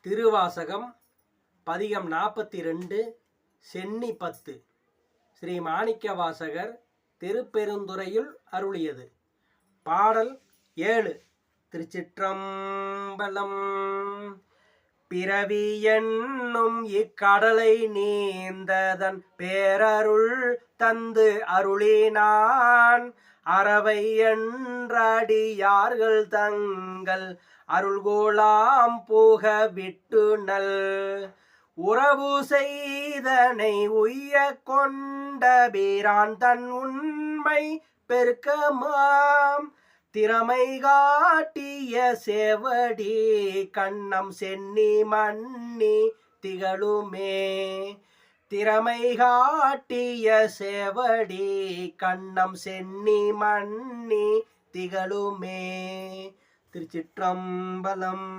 திருவாசகம் பதிகம் 42 சென்னி 10 ஸ்ரீ மாணிக்க வாசகர் திருப்பெருந்துறையுள் அருளியது. பாடல் 7. திருச்சிற்றம்பலம். பிறவி என்னும் இக்கடலை நீந்ததன் பேரருள் தந்து அருளினான் அறவை என்றடியார்கள் தங்கள் அருள்கோலாம் போக விட்டு நல் உறவு செய்தனை உய்ய கொண்ட பீரான் தன் உண்மை பெருக்கமாம் திறமை காட்டிய சேவடி கண்ணம் சென்னி மன்னி திகழுமே. திறமை காட்டிய சேவடி கண்ணம் சென்னி மன்னி திகழுமே. திருச்சிற்றம்பலம்.